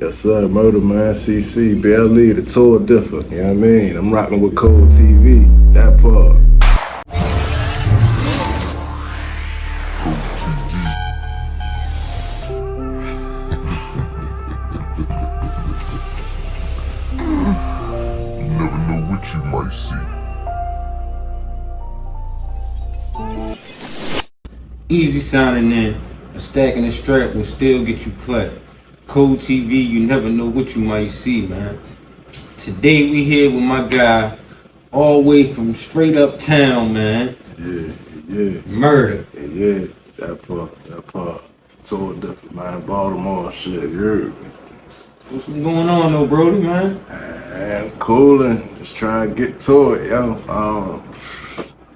Yes, sir. Murda, man. CC, B.L.E, the tour differ. You know what I mean? I'm rocking with Cold TV. That part. You never know what you might see. Easy signing in, a stack in the strap will still get you clapped. Cold TV, you never know what you might see, man. Today we here with my guy, all the way from straight uptown, man. Yeah. Murda. Yeah. That part. Tour differ, man. Baltimore shit, you heard me. What's been going on though, Brody, man? Man, coolin'. Just trying to get to it, yo.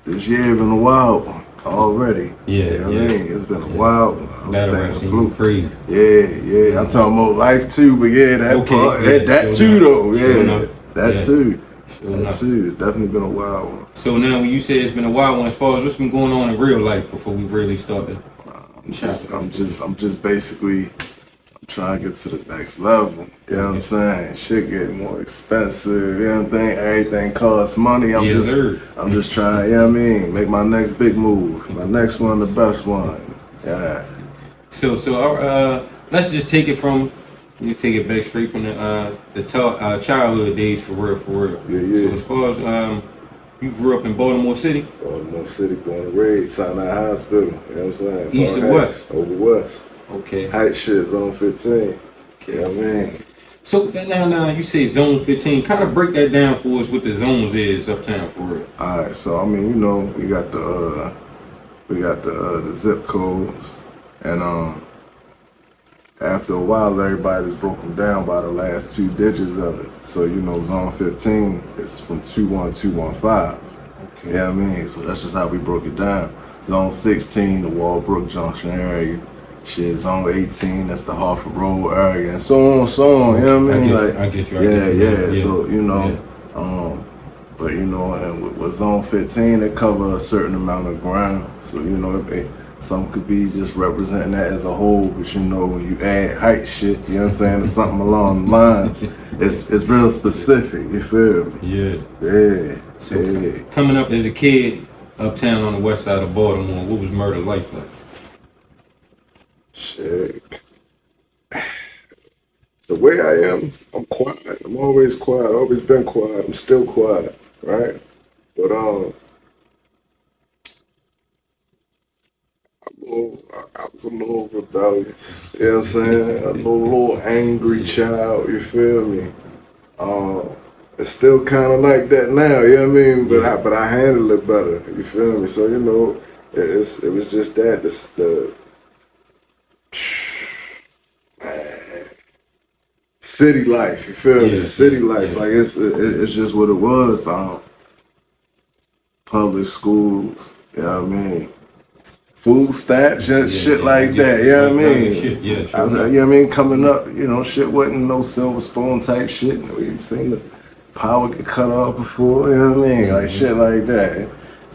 This year been a wild one already. Yeah, you know what I mean? It's been a wild one. I'm Battle staying rap afloat. scene crazy. Yeah. I'm talking about life too, but yeah, that Okay, part, yeah, that sure too enough. though. Sure Yeah, enough. that Yeah. too. Sure That enough. too. It's definitely been a wild one. So now when you say it's been a wild one, as far as what's been going on in real life before we really start to I'm just basically trying to get to the next level. You know what I'm saying? Shit getting more expensive. You know what I'm saying? Everything costs money. I'm just trying. You know what I mean? Make my next big move. My next one, the best one. Yeah. So let's just take it from, you take it back straight from the childhood days for real. Yeah. So as far as you grew up in Baltimore City? Baltimore City, born and raised, Sinai Hospital. You know what I'm saying? East and west? Over west. Okay. Height shit, zone 15. Okay. You know what I mean? So now you say zone 15. Kind of break that down for us what the zones is uptown for real. Alright, so I mean, you know, we got the zip codes, and after a while everybody's broken down by the last two digits of it. So you know, zone 15 is from 21215. Okay. You know what I mean? So that's just how we broke it down. Zone 16, the Walbrook Junction area. Shit, zone 18, that's the Harford Road area, and so on, you know what I mean? I get you. Yeah. So, you know, but you know, and with zone 15, it cover a certain amount of ground. So, you know, some could be just representing that as a whole, but you know, when you add height shit, you know what I'm saying, or something along the lines, it's real specific, you feel me? Yeah. So coming up as a kid uptown on the west side of Baltimore, what was Murda life like? Shit. The way I am, I'm quiet. I'm always quiet. Always been quiet. I'm still quiet, right? But I was a little rebellious. You know what I'm saying? A little angry child. You feel me? It's still kind of like that now. You know what I mean? But I handle it better. You feel me? So you know, it was just that the city life, you feel me? The city life, like it's just what it was. Public schools, you know what I mean? Food stamps and shit like that, you know what I mean? You know what I mean? Coming up, you know, shit wasn't no silver spoon type shit. We seen the power get cut off before, you know what I mean? Like shit like that. You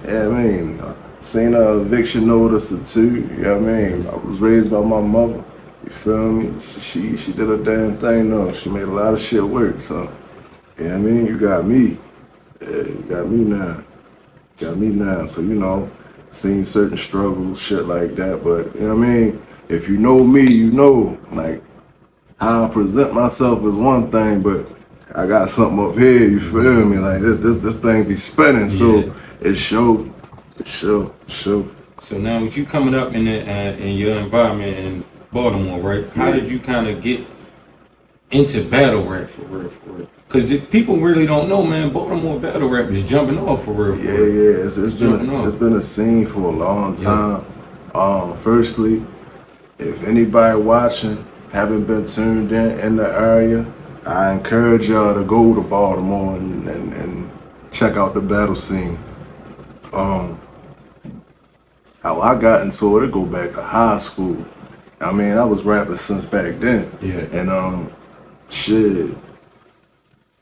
know what I mean? Seen a eviction notice or two, you know what I mean? I was raised by my mother. You feel me? She did her damn thing though. She made a lot of shit work, so you know what I mean? You got me. Yeah, you got me now. So you know, seen certain struggles, shit like that, but you know what I mean? If you know me, you know, like how I present myself is one thing, but I got something up here, you feel me? Like this thing be spinning, so it show. So now with you coming up in your environment in Baltimore, right? How did you kind of get into battle rap for real? Because people really don't know, man. Baltimore battle rap is jumping off for real. Yeah. It's been a scene for a long time. Firstly, if anybody watching haven't been tuned in the area, I encourage y'all to go to Baltimore and check out the battle scene. How I got into it go back to high school. I mean, I was rapping since back then. Yeah. And shit,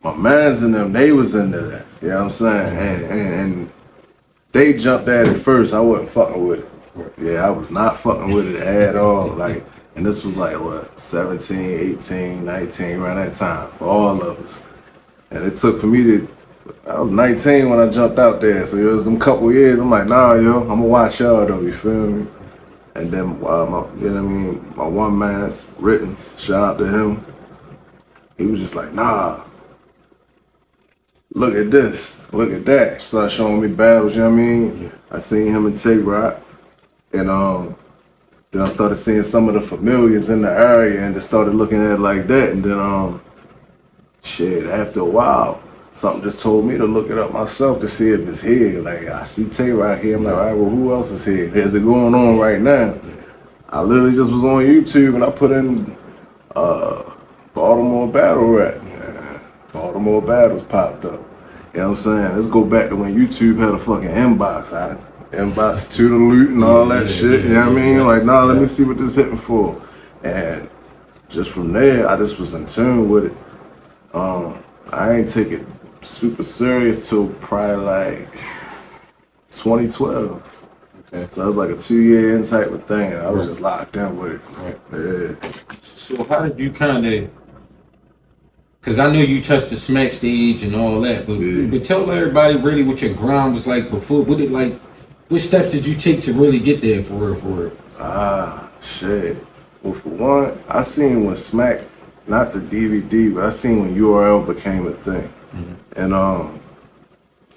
my mans and them, they was into that. You know what I'm saying? And they jumped at it first. I wasn't fucking with it. Yeah, I was not fucking with it at all. Like And this was like, what, 17, 18, 19, around that time for all of us. And it took for me to, I was 19 when I jumped out there. So it was them couple years, I'm like, nah, yo, I'm gonna watch y'all though, you feel me? And then, you know what I mean, my one man's Rittens, shout out to him. He was just like, nah, look at this, look at that. Started showing me battles, you know what I mean? Yeah. I seen him in Tay-Rock. And then I started seeing some of the familiars in the area and just started looking at it like that. And then, shit, after a while, something just told me to look it up myself to see if it's here. Like, I see Tay-Rock here. I'm like, all right, well, who else is here? Is it going on right now? I literally just was on YouTube and I put in Baltimore Battle Rap. Baltimore Battles popped up. You know what I'm saying? Let's go back to when YouTube had a fucking inbox. I inbox to the loot and all that shit. You know what I mean? Like, nah, let me see what this hitting for. And just from there, I just was in tune with it. I ain't take it super serious till probably like 2012. Okay. So that was like a 2-year in type of thing, and I was just locked in with it. Right. Yeah. So how did you kind of? Because I know you touched the smack stage and all that, but tell everybody really what your grind was like before. What it like? What steps did you take to really get there for real? For real? Shit. Well, for one, I seen when Smack, not the DVD, but I seen when URL became a thing. And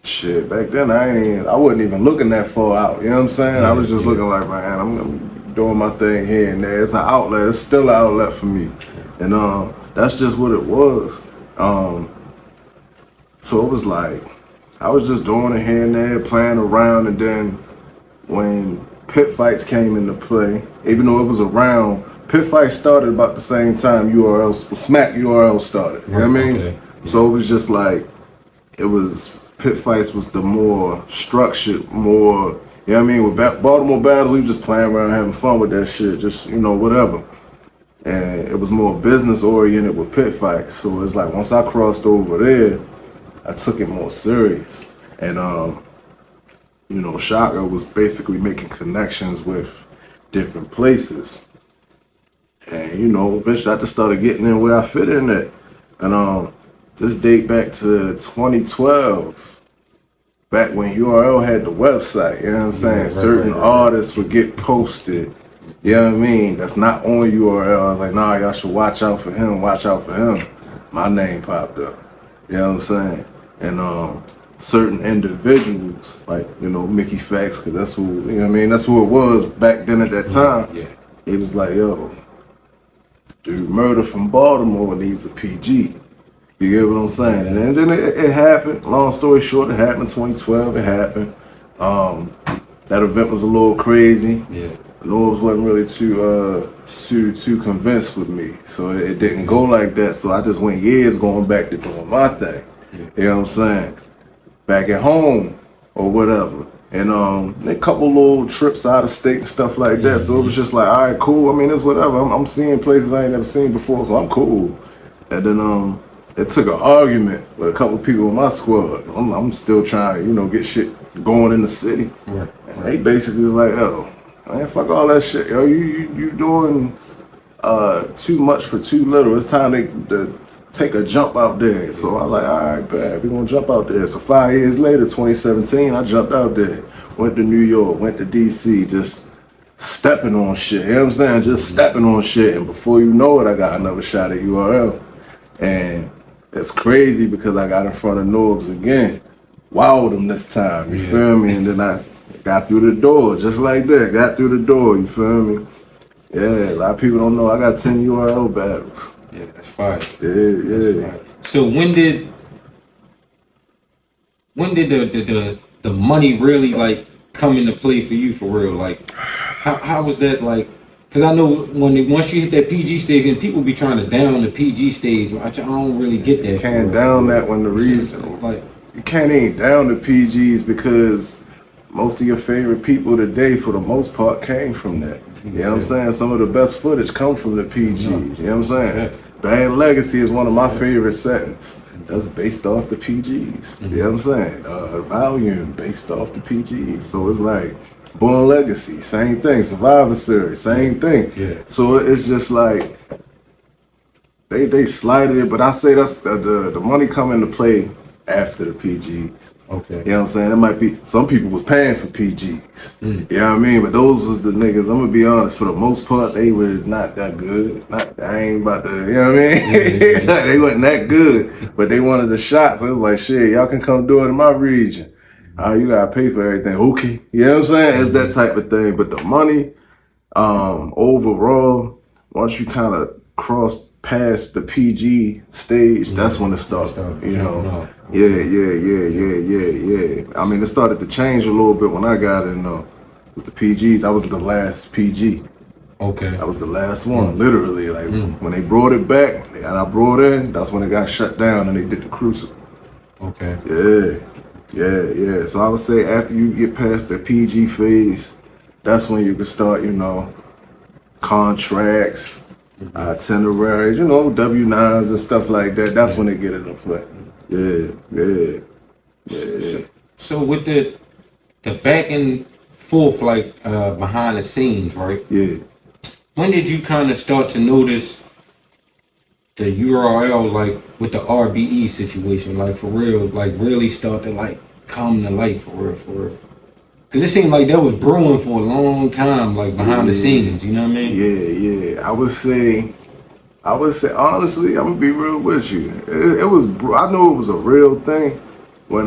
shit, back then I wasn't even looking that far out. You know what I'm saying? I was just looking like, man, I'm doing my thing here and there. It's an outlet. It's still an outlet for me. And that's just what it was. So it was like, I was just doing it here and there, playing around, and then when pit fights came into play, even though it was around, pit fights started about the same time Smack URL started. You know what I mean? Okay. So it was just like, pit fights was the more structured, more, you know what I mean? With Baltimore Battles, we were just playing around, having fun with that shit, just, you know, whatever. And it was more business oriented with pit fights. So it's like, once I crossed over there, I took it more serious. And, you know, Shaka was basically making connections with different places. And, you know, eventually I just started getting in where I fit in at. And this date back to 2012, back when URL had the website, you know what I'm saying? Certain artists would get posted, you know what I mean? That's not on URL. I was like, nah, y'all should watch out for him, watch out for him. My name popped up, you know what I'm saying? And certain individuals, like, you know, Mickey Fax, because that's who, you know what I mean? That's who it was back then at that time. Yeah. He was like, yo, dude, Murda from Baltimore needs a PG. You get what I'm saying? And then it happened. Long story short, it happened 2012. It happened. That event was a little crazy. Yeah. Norbs wasn't really too convinced with me, so it didn't go like that. So I just went years going back to doing my thing. You know what I'm saying? Back at home or whatever. And a couple little trips out of state and stuff like that. So it was just like, all right, cool. I mean, it's whatever. I'm seeing places I ain't never seen before, so I'm cool. And then it took an argument with a couple people in my squad. I'm still trying to, you know, get shit going in the city. Right. And they basically was like, yo, man, fuck all that shit. Yo, you doing too much for too little. It's time to take a jump out there. So I was like, all right, bad. We're going to jump out there. So 5 years later, 2017, I jumped out there. Went to New York, went to DC, just stepping on shit. You know what I'm saying? Just stepping on shit. And before you know it, I got another shot at URL. And it's crazy because I got in front of Norbs again. Wowed him this time, you feel me? And then I got through the door, just like that. Got through the door, you feel me? Yeah, a lot of people don't know I got 10 URL battles. Yeah, that's fire. Yeah. That's fire. So when did the money really like come into play for you for real? Like, how was that like? Because I know once you hit that PG stage, and people be trying to down the PG stage, I don't really get that. You can't down that when the reason, like, you can't even down the PGs because most of your favorite people today, for the most part, came from that. You know what I'm saying? Some of the best footage come from the PGs. You know what I'm saying? Bad Legacy is one of my favorite settings. That's based off the PGs. You know what I'm saying? Volume based off the PGs. So it's like, Born Legacy, same thing. Survivor Series, same thing. Yeah. So it's just like they slided it, but I say that's the money come into play after the PGs. Okay. You know what I'm saying? It might be some people was paying for PGs. Mm. You know what I mean? But those was the niggas. I'm gonna be honest. For the most part, they were not that good. I ain't about to. You know what I mean? Yeah. They wasn't that good, but they wanted the shot. So it was like, shit, y'all can come do it in my region. You gotta pay for everything. Okay. You know what I'm saying? It's that type of thing. But the money, overall, once you kind of cross past the PG stage, that's when it started. You know, yeah. I mean, it started to change a little bit when I got in with the PGs. I was the last PG. Okay. I was the last one, literally. Like when they brought it back and I brought in, that's when it got shut down and they did the Crucible. Okay. Yeah. So I would say after you get past the PG phase, that's when you can start, contracts, itineraries, W-9s and stuff like that. That's when they get into play. Yeah. So with the back and forth, like behind the scenes, right? Yeah. When did you kind of start to notice the URL, like with the RBE situation, like for real, like really start to like come to life for real? Because it seemed like that was brewing for a long time, like behind the scenes, you know what I mean? Yeah. I would say, honestly, I'm gonna be real with you. It was, I knew it was a real thing when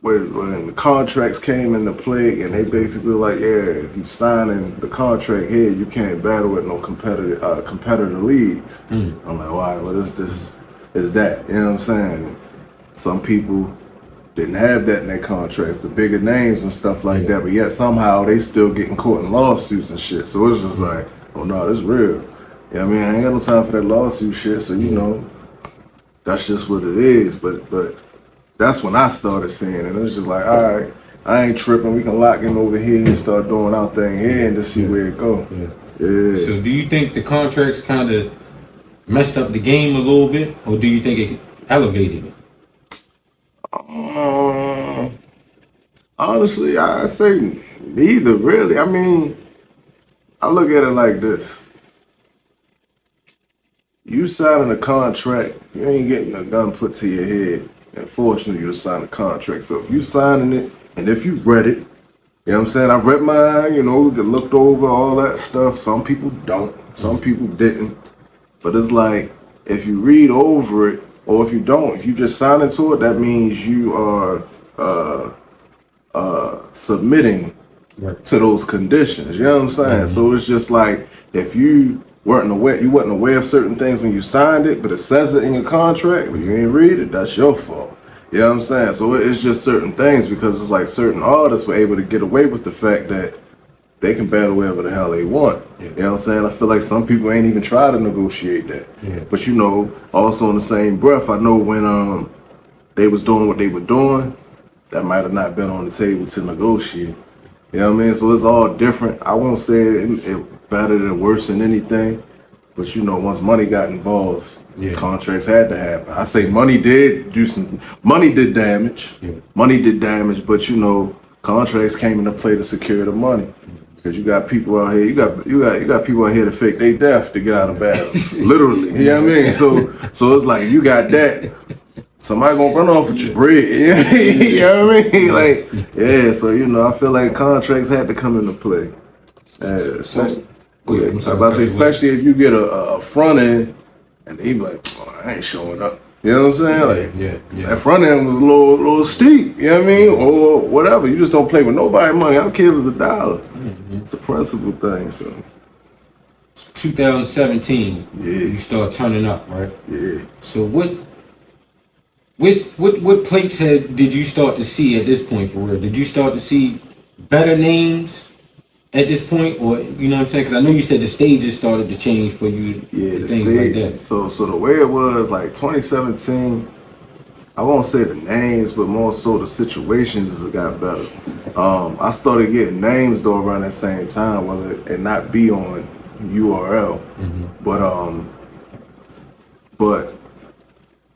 the contracts came into play and they basically like, yeah, if you sign in the contract here, you can't battle with no competitor leagues. I'm like, why? What is this? Is that? You know what I'm saying? And some people didn't have that in their contracts, the bigger names and stuff like that, but yet somehow they still getting caught in lawsuits and shit. So it's just like, oh no, this real. You know what I mean? I ain't got no time for that lawsuit shit, so that's just what it is. But that's when I started seeing it. It was just like, all right, I ain't tripping. We can lock in over here and start doing our thing here and just see where it go. Yeah. So do you think the contracts kind of messed up the game a little bit, or do you think it elevated it? Honestly, I say neither, really. I mean, I look at it like this. You signing a contract, you ain't getting a gun put to your head and forcing you to sign a contract. So if you signing it, and if you read it, you know what I'm saying? I read mine, looked over all that stuff. Some people don't, some people didn't. But it's like, if you read over it, or if you don't, if you just sign into it, that means you are submitting to those conditions. You know what I'm saying? So it's just like, if you wasn't aware of certain things when you signed it, but it says it in your contract, but you ain't read it, that's your fault. You know what I'm saying? So it's just certain things, because it's like certain artists were able to get away with the fact that they can battle wherever the hell they want. You know what I'm saying? I feel like some people ain't even try to negotiate that. But also in the same breath, I know when they was doing what they were doing, that might have not been on the table to negotiate. You know what I mean? So it's all different. I won't say it better than worse than anything, but once money got involved, contracts had to happen. I say money did damage. Money did damage, but contracts came into play to secure the money. Because you got people out here, you got people out here to fake they death to get out of battles. Literally. You know what I mean? So it's like, you got that. Somebody gonna run off with your bread. You know what I mean? Like, so I feel like contracts had to come into play. Especially if you get a front end and they be like, oh, I ain't showing up. You know what I'm saying? That front end was a little steep, you know what I mean? Or whatever. You just don't play with nobody money. I don't care if it's $1. It's a principle thing, so. 2017, you start turning up, right? Yeah. So what plates did you start to see at this point for real? Did you start to see better names at this point, or you know what I'm saying? Because I know you said the stages started to change for you, the things stage. like that. So the way it was, like 2017, I won't say the names, but more so the situations as it got better. I started getting names though around that same time, whether it not be on URL, but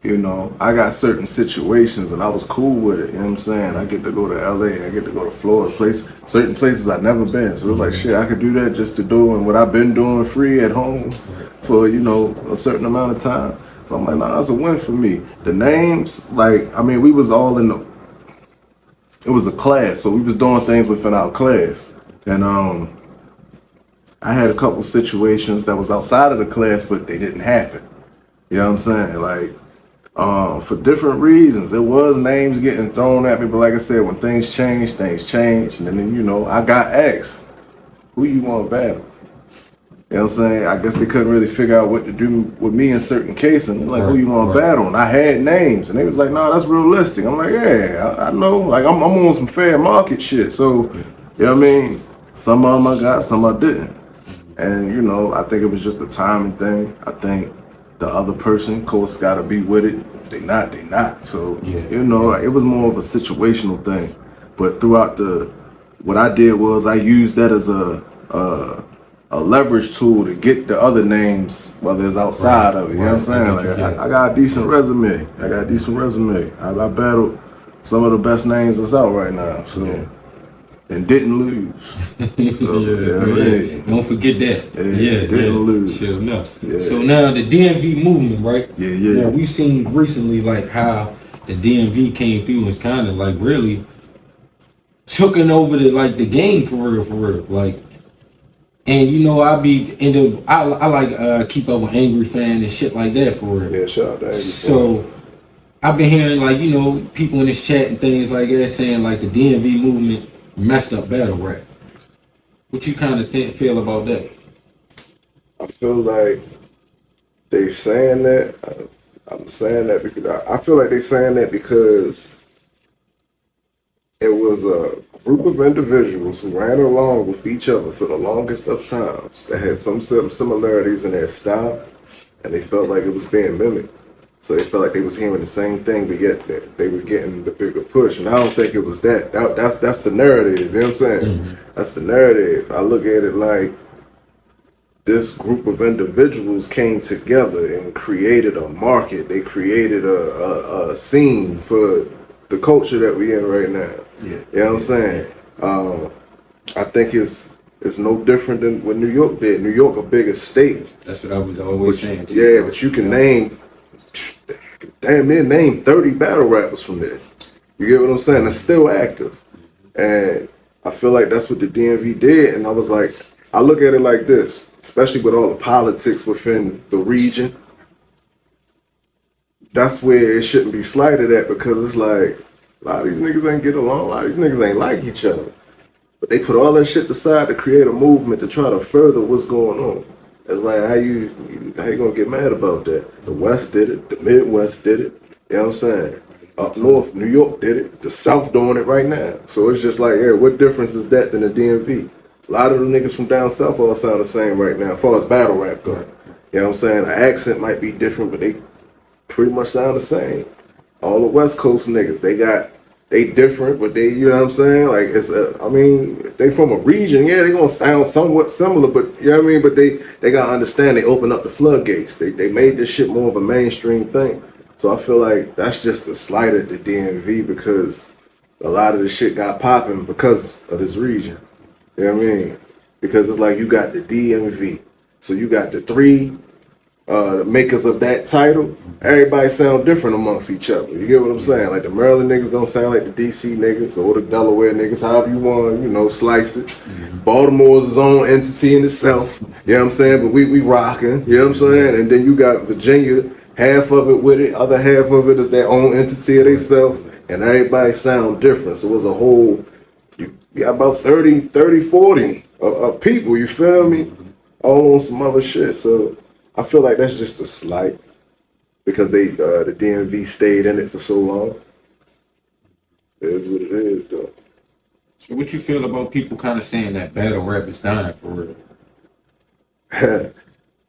you know, I got certain situations and I was cool with it, you know what I'm saying? I get to go to LA, I get to go to Florida, certain places I've never been. So it's like, shit, I could do that just to do and what I've been doing free at home for, you know, a certain amount of time. So I'm like, nah, it's a win for me. The names, like, I mean, we was all in the, it was a class, so we was doing things within our class. And I had a couple situations that was outside of the class, but they didn't happen. You know what I'm saying? Like, for different reasons. There was names getting thrown at me, but like I said, when things change. And then, you know, I got asked, who you want to battle? You know what I'm saying? I guess they couldn't really figure out what to do with me in certain cases. And they're like, who you want to battle? And I had names. And they was like, no, that's realistic. I'm like, yeah, I know. Like, I'm on some fair market shit. So, you know what I mean? Some of them I got, some I didn't. And, you know, I think it was just a timing thing. I think the other person, of course, got to be with it. If they not, they not. So, you know, it was more of a situational thing. But throughout what I did was I used that as a leverage tool to get the other names, whether it's outside of it. You know what I'm saying? Like, I got a decent resume. I battled some of the best names that's out right now. So. And didn't lose. So, Don't forget that. Didn't lose. Sure enough. Yeah. So now the DMV movement, right? Yeah. Now we've seen recently like how the DMV came through and was kind of like really taking over the game for real. Like, and you know I like keep up with Angry Fan and shit like that for real. Yeah, shout out to Angry Fan. So I've been hearing like, you know, people in this chat and things like that saying like the DMV movement messed up battle rap. What you kind of feel about that? I feel like they saying that. I'm saying that because I feel like they saying that because it was a group of individuals who ran along with each other for the longest of times that had some similarities in their style, and they felt like it was being mimicked. So they felt like they was hearing the same thing, but yet they were getting the bigger push. And I don't think it was that. That's the narrative, you know what I'm saying? Mm-hmm. That's the narrative. I look at it like this group of individuals came together and created a market. They created a scene for the culture that we in right now. Yeah. You know what I'm saying? I think it's no different than what New York did. New York a bigger state. That's what I was always saying. But you can name 30 battle rappers from there. You get what I'm saying? It's still active. And I feel like that's what the DMV did. And I was like, I look at it like this, especially with all the politics within the region. That's where it shouldn't be slighted at, because it's like, a lot of these niggas ain't get along. A lot of these niggas ain't like each other. But they put all that shit aside to create a movement to try to further what's going on. It's like, how you gonna get mad about that? The West did it, the Midwest did it, you know what I'm saying? Up north, New York did it, the South doing it right now. So it's just like, yeah, what difference is that than the DMV? A lot of the niggas from down south all sound the same right now, as far as battle rap goes. You know what I'm saying? The accent might be different, but they pretty much sound the same. All the West Coast niggas, they different, but they, you know what I'm saying? Like, I mean, if they from a region, yeah, they gonna sound somewhat similar, but you know what I mean? But they gotta understand, they open up the floodgates. They made this shit more of a mainstream thing. So I feel like that's just a slight at the DMV, because a lot of the shit got popping because of this region. You know what I mean? Because it's like you got the DMV. So you got the three makers of that title. Everybody sound different amongst each other. You get what I'm saying? Like the Maryland niggas don't sound like the DC niggas or the Delaware niggas, however you want, slice it. Mm-hmm. Baltimore's its own entity in itself. You know what I'm saying? But we rocking. You know what I'm saying? And then you got Virginia, half of it with it, other half of it is their own entity of themselves. And everybody sound different. So it's a whole, you got about 30, 40 of people, you feel me? All on some other shit. So I feel like that's just a slight, because the DMV stayed in it for so long. It is what it is, though. So what you feel about people kind of saying that battle rap is dying for real?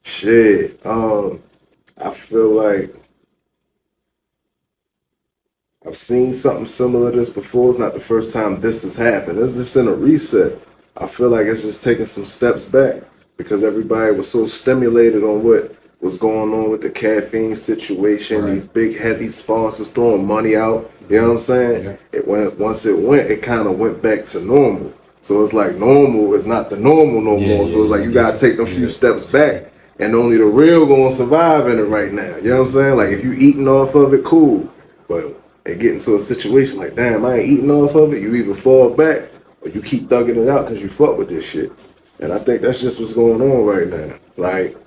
Shit. I feel like I've seen something similar to this before. It's not the first time this has happened. It's just in a reset. I feel like it's just taking some steps back, because everybody was so stimulated on what what's going on with the caffeine situation, these big heavy sponsors throwing money out. You know what I'm saying? Yeah. Once it kind of went back to normal. So it's like normal is not the normal no more. So it's like you gotta take them few steps back, and only the real gonna survive in it right now. You know what I'm saying? Like if you eating off of it, cool. But it get into a situation like, damn, I ain't eating off of it. You either fall back or you keep thugging it out because you fuck with this shit. And I think that's just what's going on right now. Like,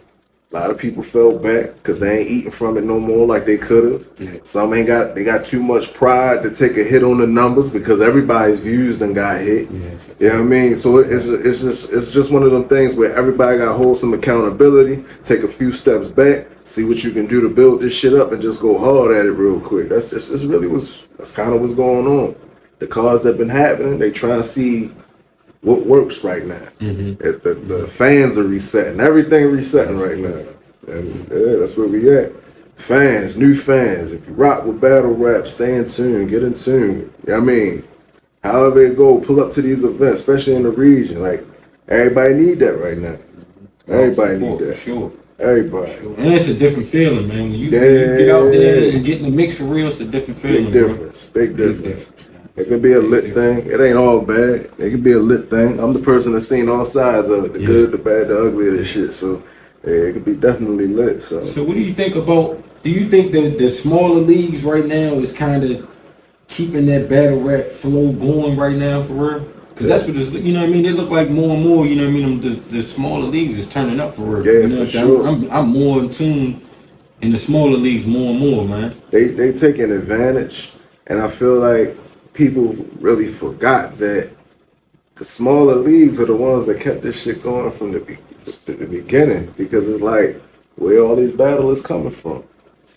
a lot of people fell back because they ain't eating from it no more like they could have. Yeah. Some they got too much pride to take a hit on the numbers because everybody's views done got hit. Yeah. You know what I mean? So it's just one of them things where everybody got to hold some accountability, take a few steps back, see what you can do to build this shit up, and just go hard at it real quick. That's kind of what's going on. The cars that been happening, they trying to see what works right now. The fans are resetting. Everything resetting right now. And yeah, that's where we at. Fans, new fans. If you rock with battle rap, stay in tune, get in tune. You know what I mean? However it go, pull up to these events, especially in the region. Like, everybody need that right now. Everybody need that. For sure. Everybody. And it's a different feeling, man. When you get out there and get in the mix for real, it's a different feeling. Big difference. It could be a lit thing. It ain't all bad. It could be a lit thing. I'm the person that's seen all sides of it. The good, the bad, the ugly of this shit. So yeah, it could be definitely lit. So what do you think about, do you think that the smaller leagues right now is kind of keeping that battle rap flow going right now for real? Because that's what it's, you know what I mean? They look like more and more, you know what I mean? The smaller leagues is turning up for real. Yeah, you know for sure. I'm more in tune in the smaller leagues more and more, man. They taking advantage, and I feel like people really forgot that the smaller leagues are the ones that kept this shit going from the beginning, because it's like where all these battles coming from.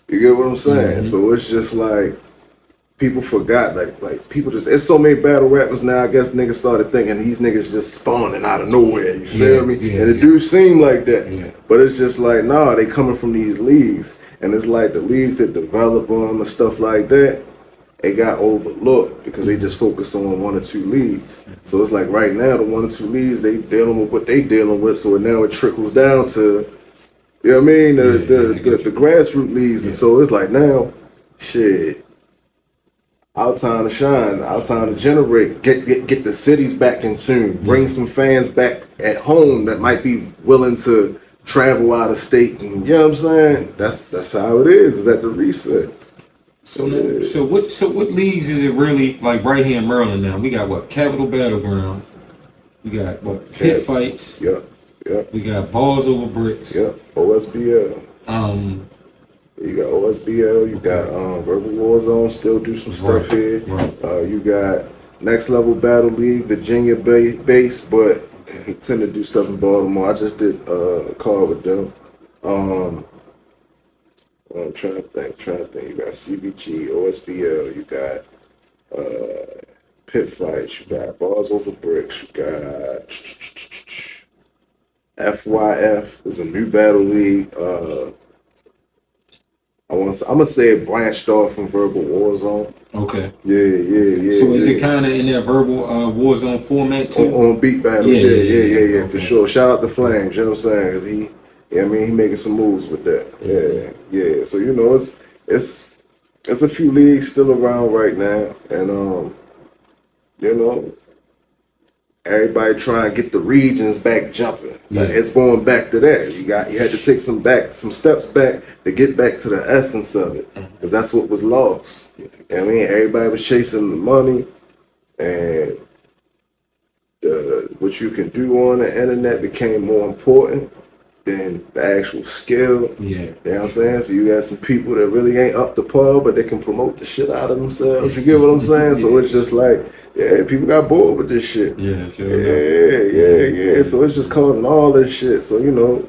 You get what I'm saying? So it's just like people forgot, like people just, it's so many battle rappers now. I guess niggas started thinking these niggas just spawning out of nowhere. You feel me? And it do seem like that, but it's just like nah, they coming from these leagues, and it's like the leagues that develop them and stuff like that. It got overlooked because they just focused on one or two leagues. So it's like right now the one or two leagues, they dealing with what they dealing with. So now it trickles down to, you know what I mean, the grassroots leagues. And so it's like now, shit, our time to shine, our time to generate, get the cities back in tune, bring some fans back at home that might be willing to travel out of state. And you know what I'm saying? That's how it is at the reset. So what leagues is it really, like right here in Maryland now? We got what? Capital Battleground. We got what? Pit Fights. Yep. We got Balls Over Bricks. Yep. OSBL. You got OSBL. You got Verbal Warzone. Still do some stuff here. Right. You got Next Level Battle League, Virginia based, but he tend to do stuff in Baltimore. I just did a call with them. I'm trying to think. You got CBG, OSBL, you got Pit Fights, you got Balls Over Bricks, you got FYF is a new battle league. I'm gonna say it branched off from Verbal Warzone. Okay. Yeah. So is it kind of in that Verbal Warzone format too? On beat battles, yeah, for sure. Shout out to Flames, you know what I'm saying? Cause he making some moves with that. Yeah. So you know, it's a few leagues still around right now, and you know, everybody trying to get the regions back jumping. Like, it's going back to that. You had to take some steps back to get back to the essence of it, because that's what was lost. You know what I mean, everybody was chasing the money, and what you can do on the internet became more important than the actual skill. Yeah. You know what I'm saying? So you got some people that really ain't up to par, but they can promote the shit out of themselves. You get what I'm saying? So it's just like, people got bored with this shit. Yeah, sure. Yeah. So it's just causing all this shit. So, you know,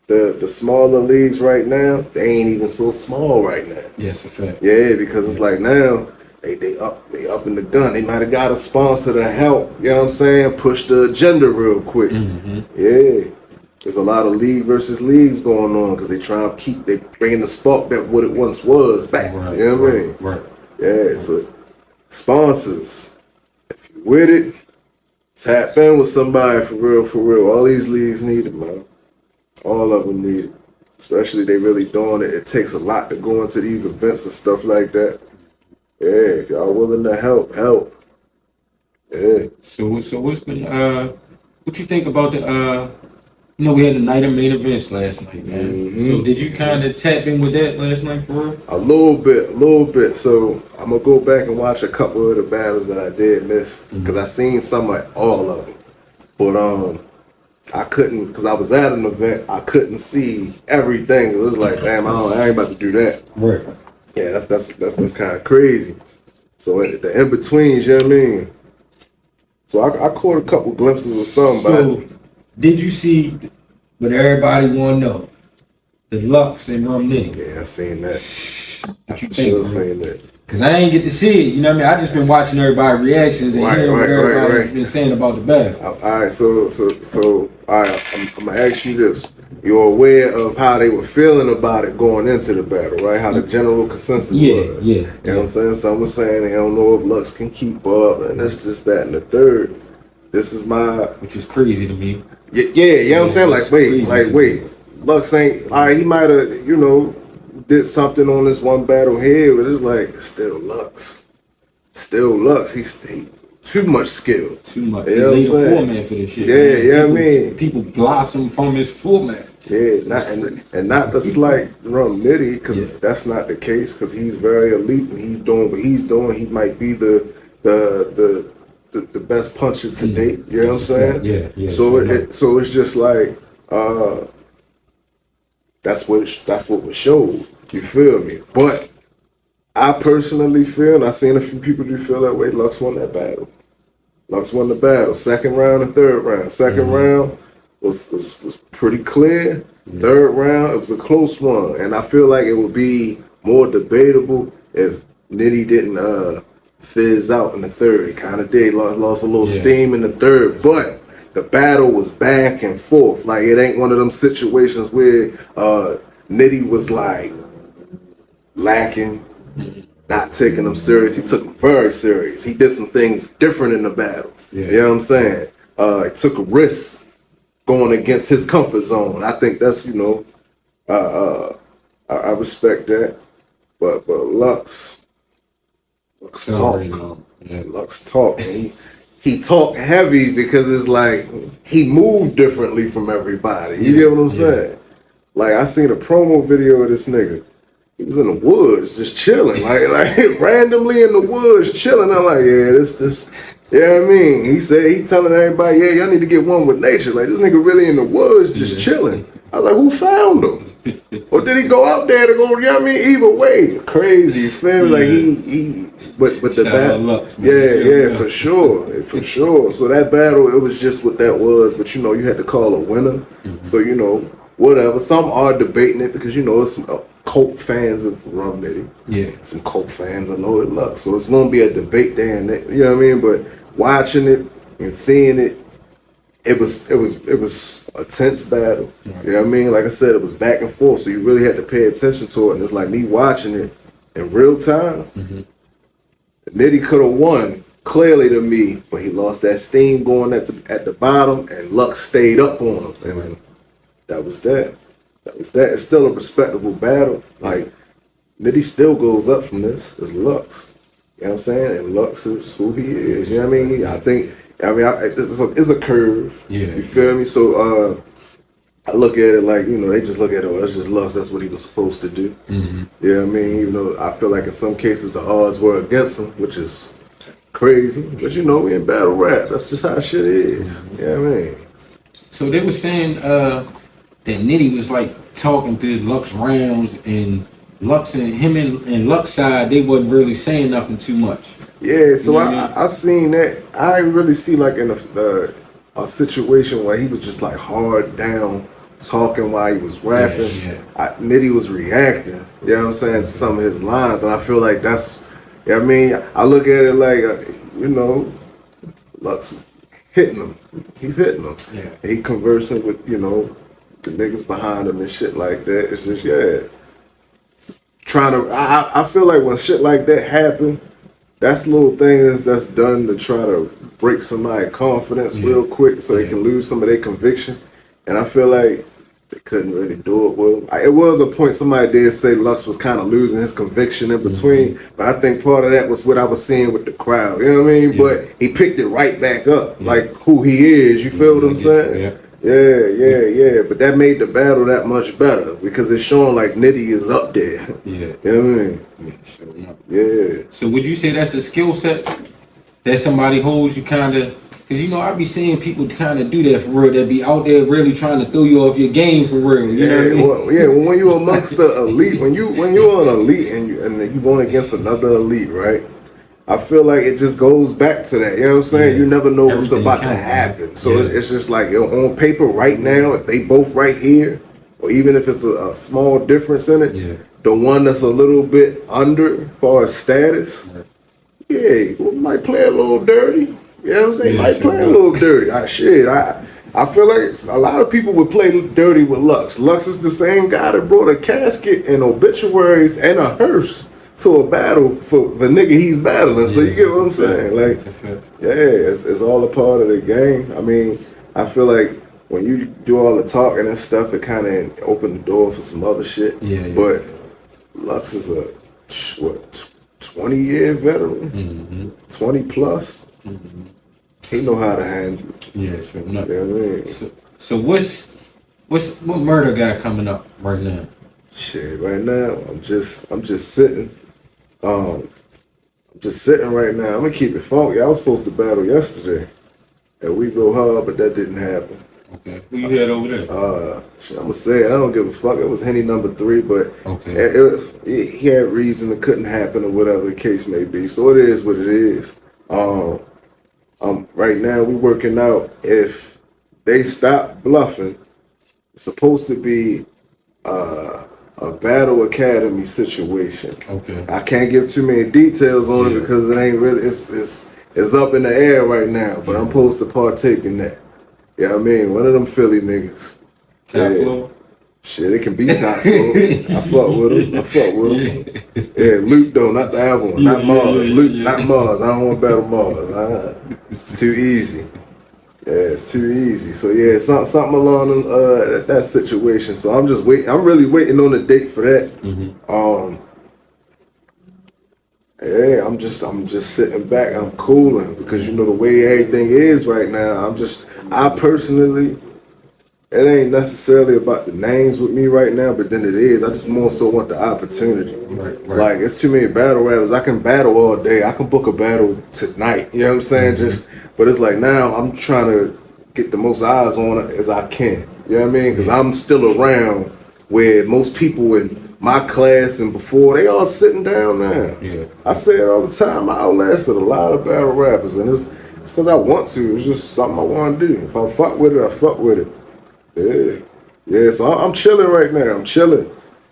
the smaller leagues right now, they ain't even so small right now. Yes, a fact. Yeah, because it's like now, they up in the gun. They might have got a sponsor to help, you know what I'm saying, push the agenda real quick. Yeah. There's a lot of league versus leagues going on because they bringing the spark that what it once was back. Right, you know what I mean? Right. Yeah, so sponsors, if you with it, tap in with somebody for real. All these leagues need it, man. All of them need it. Especially they really doing it. It takes a lot to go into these events and stuff like that. Yeah, if y'all willing to help. Yeah. So what's been what you think about the we had the night of main events last night, man. Mm-hmm. So did you kind of tap in with that last night for real? A little bit. So I'm gonna go back and watch a couple of the battles that I did miss because I seen some of all of them, but I couldn't because I was at an event. I couldn't see everything. It was like, damn, I ain't about to do that. Right. Yeah, that's kind of crazy. So the in betweens, you know what I mean. So I caught a couple glimpses of something. So did you see what everybody want to know? The Lux and Rum Nitty. Yeah, I seen that. What you I think? seen that. Cause I ain't get to see it, you know what I mean? I just been watching everybody's reactions and hearing what everybody been saying about the battle. All right, so all right, I'm gonna ask you this: you're aware of how they were feeling about it going into the battle, right? How the general consensus was. Yeah. You know what I'm saying? Some were saying they don't know if Lux can keep up, and this, that, and the third. This is which is crazy to me. Yeah, you know what I'm saying? Like wait, Lux ain't all right. He might have, did something on this one battle here, but it's like still Lux. He's too much skill. Too much. You He know laid what I'm a saying? format for this shit. Yeah, man. I mean, people blossom from his format. Yeah, and not to slight Rum Nitty, because that's not the case. Because he's very elite and he's doing what he's doing. He might be the best puncher to date. You know what I'm saying? Yeah. So it's just like that's what was showed. You feel me? But I personally feel, and I seen a few people do feel that way. Lux won that battle. Lux won the battle. Second round and third round. Second round was pretty clear. Third round, it was a close one, and I feel like it would be more debatable if Nitty didn't fizz out in the third. He kind of did. Lost a little steam in the third, but the battle was back and forth. Like, it ain't one of them situations where Nitty was like lacking, not taking them serious. He took them very serious. He did some things different in the battle. You know what I'm saying? He took a risk going against his comfort zone. I think that's, I respect that. But Lux talk. Lux talk. And he talked heavy because it's like he moved differently from everybody. You get what I'm saying? Like, I seen a promo video of this nigga. He was in the woods just chilling, like randomly in the woods chilling. I'm like, yeah, this. You know what I mean? He said, he telling everybody, yeah, y'all need to get one with nature. Like, this nigga really in the woods just chilling. I was like, who found him? Or did he go out there to go, you know what I mean? Either way, crazy, you feel me? Like, but the battle, for sure. So that battle, it was just what that was. But, you had to call a winner. So, whatever. Some are debating it because, it's some cult fans of Rum Nitty. Yeah. Some cult fans of Loaded Lux. So it's going to be a debate there and that, you know what I mean? But watching it and seeing it, it was a tense battle. Right. You know what I mean? Like I said, it was back and forth, so you really had to pay attention to it. And it's like me watching it in real time. Nitty could have won clearly to me, but he lost that steam going at the bottom, and Lux stayed up on him. And that was that. It's still a respectable battle. Like, Nitty still goes up from this. It's Lux. You know what I'm saying? And Lux is who he is. You know what I mean? It's a curve. Yeah. You feel me? So I look at it like, they just look at it, oh, that's just Lux. That's what he was supposed to do. You know what I mean? Even though I feel like in some cases the odds were against him, which is crazy. But we in battle rap. That's just how shit is. You know what I mean? So they were saying that Nitty was like talking to Lux rounds, and Lux and him and Lux side, they wasn't really saying nothing too much. Yeah, so I seen that. I didn't really see like in a situation where he was just like hard down talking while he was rapping. Nitty was reacting, you know what I'm saying, to some of his lines, and I feel like that's, you know what I mean? I look at it like, Lux is hitting him. He's hitting him. Yeah. He conversing with, the niggas behind him and shit like that. It's just, I feel like when shit like that happen, that's little things that's done to try to break somebody's confidence real quick so they can lose some of their conviction. And I feel like they couldn't really do it with him. It was a point somebody did say Lux was kind of losing his conviction in between, but I think part of that was what I was seeing with the crowd. You know what I mean? But he picked it right back up, like who he is. You feel what I'm saying? Yeah. But that made the battle that much better because it's showing like Nitty is up there. Yeah. You know what I mean? Sure enough. Yeah. So would you say that's a skill set that somebody holds you kind of? Because, you know, I be seeing people kind of do that for real. That be out there really trying to throw you off your game for real. You know what I mean? Well, when you're amongst the elite, when you're an elite and you going against another elite, right? I feel like it just goes back to that. You know what I'm saying? You never know what's about to happen. So it's just like on paper right now, if they both right here, or even if it's a small difference in it, the one that's a little bit under as far as status, we might play a little dirty. You know what I'm saying? Might play a little dirty. I feel like a lot of people would play dirty with Lux. Lux is the same guy that brought a casket and obituaries and a hearse to a battle for the nigga he's battling. So you get what I'm saying? Like, it's all a part of the game. I mean, I feel like when you do all the talking and stuff, it kind of opened the door for some other shit. But Lux is a 20-year veteran, 20 plus. He know how to handle it. Yeah, sure. No. You know what I mean? So what Murda got coming up right now? Shit, right now I'm just sitting. I'm just sitting right now. I'm gonna keep it funky. I was supposed to battle yesterday, and we go hard, but that didn't happen. Okay. Who you had over there? I'm gonna say it, I don't give a fuck. It was Henny number 3, but he had reason it couldn't happen or whatever the case may be. So it is what it is. Right now we working out if they stop bluffing. It's supposed to be a battle academy situation. Okay. I can't give too many details on it because it ain't really. It's up in the air right now. But I'm supposed to partake in that. You know what I mean? One of them Philly niggas. Top floor? Shit, it can be top floor. I fuck with him. Yeah, Luke though, not the other one. Not Mars. Luke, not Mars. I don't want to battle Mars. It's too easy. Yeah, it's too easy. So yeah, something along that situation. So I'm just waiting. I'm really waiting on the date for that. I'm just sitting back. I'm cooling because you know the way everything is right now. I personally, it ain't necessarily about the names with me right now, but then it is. I just more so want the opportunity. Right. Like it's too many battle rappers. I can battle all day. I can book a battle tonight. You know what I'm saying? But it's like now I'm trying to get the most eyes on it as I can. You know what I mean? Because I'm still around where most people in my class and before, they all sitting down now. Yeah. I say it all the time. I outlasted a lot of battle rappers, and it's because I want to. It's just something I want to do. If I fuck with it, I fuck with it. Yeah. So I'm chilling right now. I'm chilling.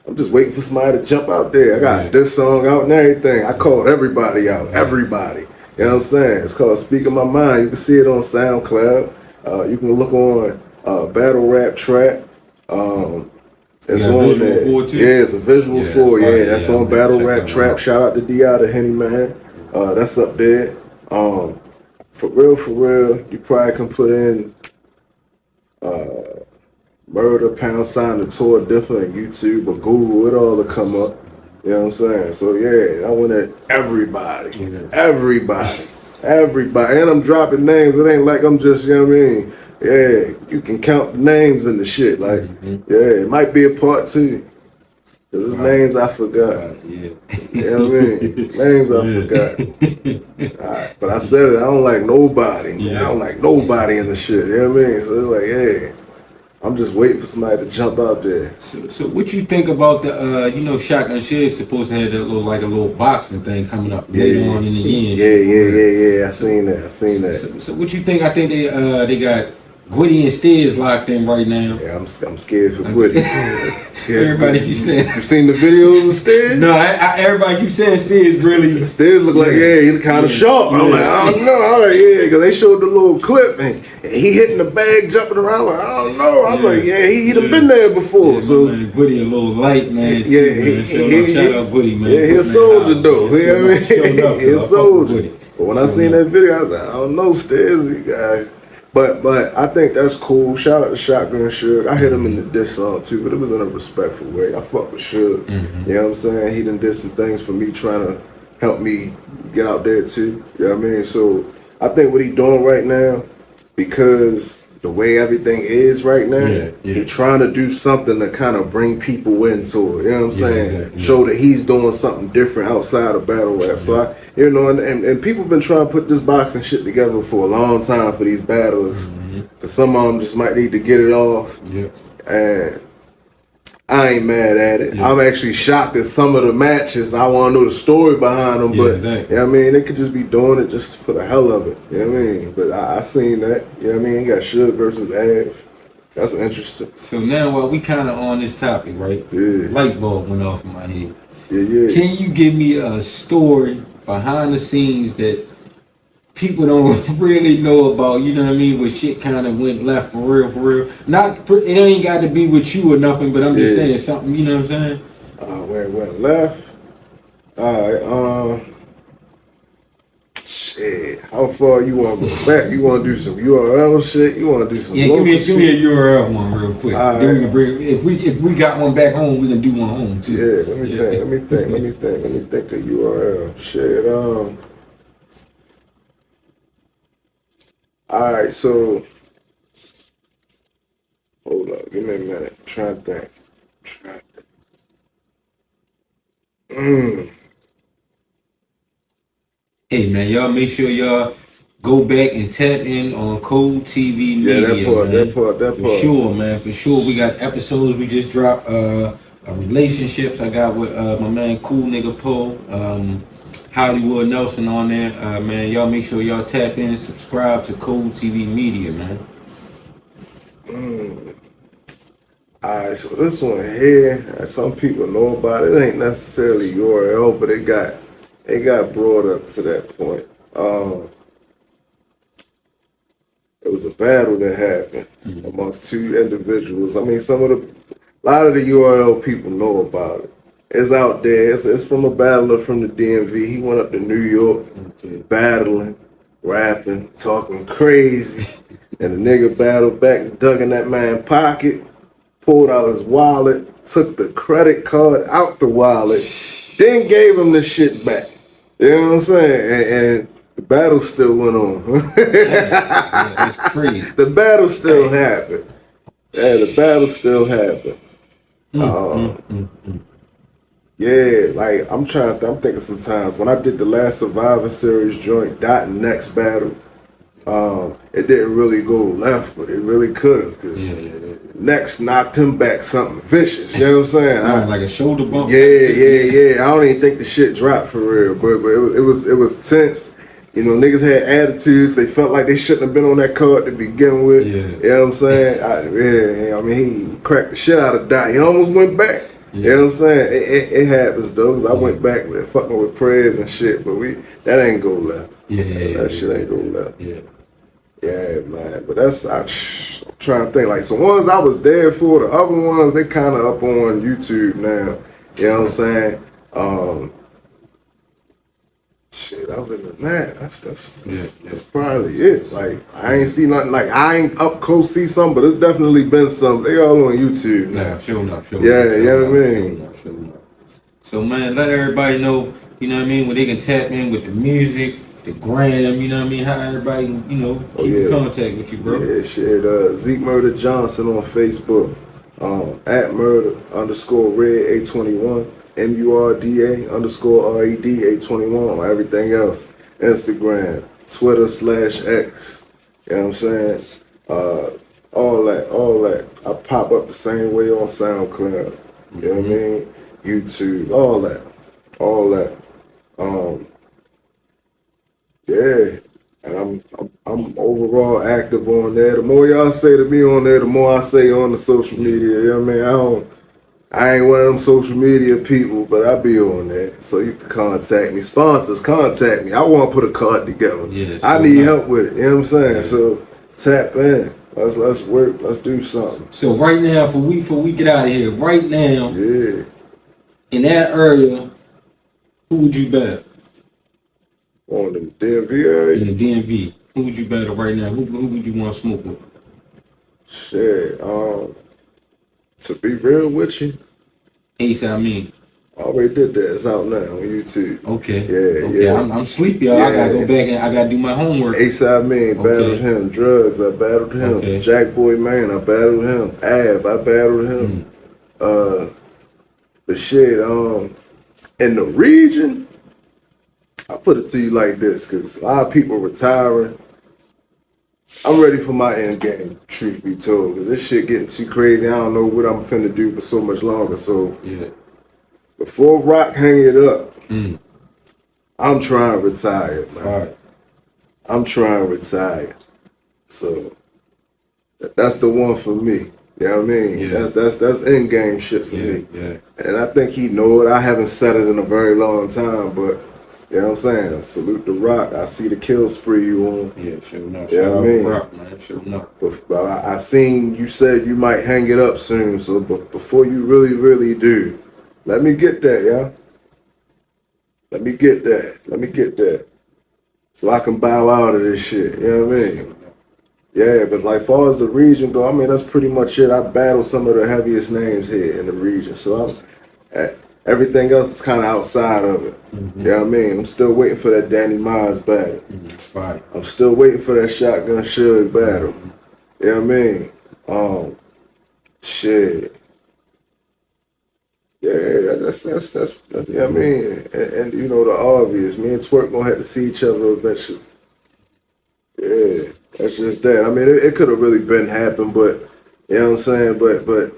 I'm just waiting for somebody to jump out there. I got this song out and everything. I called everybody out. Everybody. You know what I'm saying? It's called Speaking My Mind. You can see it on SoundCloud. You can look on Battle Rap Track. It's on there. Yeah, it's a visual for it. Yeah, that's on Battle Rap Trap. Shout out to D.I. the Henny Man. That's up there. For real, you probably can put in Murda #, the tour different in YouTube or Google. It all to come up. You know what I'm saying? So yeah, I went at everybody. Everybody. And I'm dropping names. It ain't like I'm just, you know what I mean? Yeah, you can count the names in the shit. Like, it might be a part 2. Cause there's names I forgot. You know what I mean? Names I forgot. Alright, but I said it, I don't like nobody. I don't like nobody in the shit. You know what I mean? So it's like, hey, I'm just waiting for somebody to jump out there. So what you think about the, Shotgun Shig's supposed to have that little boxing thing coming up later on in the year? Yeah. I seen that. So what you think? I think they got Gwitty and Steers locked in right now. Yeah, I'm scared for Gwitty. Everybody keep saying. You seen the videos of Steers? No, everybody keep saying Steers really. Steers look like he kind of sharp. I'm like, I don't know. I'm like, because they showed the little clip and he hitting the bag, jumping around. I'm like, I don't know. I'm like, he done been there before. Yeah, so man, Gwitty a little light, man. Shout out Gwitty, man. Yeah, he's a soldier though. You know what I mean? He's a soldier. But when I seen that video, I was like, I don't know, Steers. But I think that's cool. Shout out to Shotgun Suge. I hit him in the diss song too, but it was in a respectful way. I fuck with Suge. You know what I'm saying? He done did some things for me trying to help me get out there too. You know what I mean? So I think what he doing right now, because the way everything is right now, he trying to do something to kind of bring people into it. You know what I'm saying? Exactly. Show that he's doing something different outside of battle rap. So I, you know, and people been trying to put this boxing shit together for a long time for these battles. Cause some of them just might need to get it off. And I ain't mad at it. I'm actually shocked at some of the matches. I want to know the story behind them, but exactly. you know what I mean, they could just be doing it just for the hell of it. You know what I mean? But I seen that. You know what I mean? You got Suge versus Av. That's interesting. So now while we kind of on this topic, right? Light bulb went off in my head. Can you give me a story behind the scenes that people don't really know about, you know what I mean, where shit kind of went left for real. Not, it ain't got to be with you or nothing, but I'm just saying something, you know what I'm saying? Where it went left? Alright, shit, how far you want to go back? You want to do some URL shit? You want to do some give me a URL one real quick. Then we can bring, if we got one back home, we can do one home too. Yeah, let me think of URL. Shit, alright, so hold up, give me a minute. I'm trying to think. Hey man, y'all make sure y'all go back and tap in on Code TV Media. That part. For sure, man. For sure. We got episodes we just dropped relationships. I got with my man Cool Nigga Poe, Hollywood Nelson on there. Man, y'all make sure y'all tap in, subscribe to Code TV Media, man. Alright, so this one here, some people know about it. It ain't necessarily URL, but it got brought up to that point. It was a battle that happened amongst two individuals. I mean, a lot of the URL people know about it. It's out there. It's from a battler from the DMV. He went up to New York, battling, rapping, talking crazy. And the nigga battled back, dug in that man's pocket, pulled out his wallet, took the credit card out the wallet, then gave him the shit back. You know what I'm saying? And the battle still went on. It's crazy. The battle still happened. Yeah, the battle still happened. Yeah, like I'm thinking sometimes when I did the last Survivor Series joint, Dot and Next battle, it didn't really go left, but it really could have, because Next knocked him back something vicious. You know what I'm saying? Like a shoulder bump. Yeah. I don't even think the shit dropped for real, but it was tense. You know, niggas had attitudes. They felt like they shouldn't have been on that card to begin with. You know what I'm saying? I mean, he cracked the shit out of Dot. He almost went back. You know what I'm saying? It happens though, because I went back with fucking with prayers and shit, but that ain't go left. That shit ain't go left. Yeah, man. But I'm trying to think. Like, some ones I was there for, the other ones, they kind of up on YouTube now. You know what I'm saying? Shit, other than that, that's probably it. Like, I ain't see nothing. Like, I ain't up close see something, but it's definitely been some. They all on YouTube now. Sure enough. You know what I mean? So, man, let everybody know, you know what I mean, where they can tap in with the music, the gram, you know what I mean, how everybody, you know, keep in contact with you, bro. Yeah, shit. Zeke Murda Johnson on Facebook, at Murda_Red A21, MURDA_RED A21 on everything else. Instagram, Twitter /X. You know what I'm saying? All that. I pop up the same way on SoundCloud. You know what I mean? YouTube, all that. Yeah, and I'm overall active on there. The more y'all say to me on there, the more I say on the social media. You know what I mean? I ain't one of them social media people, but I be on there. So you can contact me. Sponsors, contact me. I want to put a card together. I need help with it. You know what I'm saying? So tap in. Let's work. Let's do something. So right now, before we get out of here, right now, in that area, who would you bet? On the DMV area? In the DMV. Who would you battle right now? Who would you want to smoke with? Shit, to be real with you, Ace, I mean. I already did that. It's out now on YouTube. Okay. Yeah, Okay. yeah. I'm sleepy, y'all. I gotta go back and I gotta do my homework. Ace, I mean, battled him. Drugs, I battled him. Okay. Jack Boy Man, I battled him. Av, I battled him. But shit, in the region, I put it to you like this, because a lot of people retiring. I'm ready for my end game, truth be told, because this shit getting too crazy. I don't know what I'm finna do for so much longer. So yeah. Before Rock hang it up, I'm trying to retire, man. All right. I'm trying to retire. So that's the one for me. You know what I mean? Yeah. That's end game shit for me. Yeah. And I think he know it. I haven't said it in a very long time, but you know what I'm saying? Salute the Rock. I see the kill spree you on. Yeah, sure enough. You know what I mean? Rock, man. Sure enough. But I seen you said you might hang it up soon. So but before you really do, let me get that, y'all. Let me get that. So I can bow out of this shit. You know what I mean? Yeah, but like far as the region go, I mean that's pretty much it. I battled some of the heaviest names here in the region. So everything else is kind of outside of it. You know what I mean? I'm still waiting for that Danny Miles battle. Right. I'm still waiting for that Shotgun Suge battle. You know what I mean? Shit. Yeah, that's you know what I mean? And you know the obvious, me and Twerk gonna have to see each other eventually. Yeah, that's just that. I mean, it could have really been happened, but you know what I'm saying? But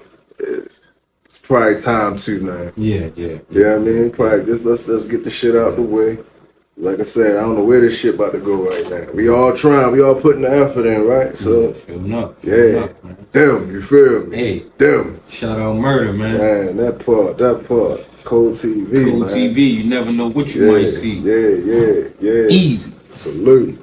it's probably time to now. Yeah. You know what I mean? Probably just let's get the shit out the way. Like I said, I don't know where this shit about to go right now. We all trying, we all putting the effort in, right? So Sure enough, man. Damn, you feel me? Hey, damn. Shout out Murda, man. Man, that part. Cold TV, Cold man. TV, you never know what you might see. Yeah. Easy. Salute.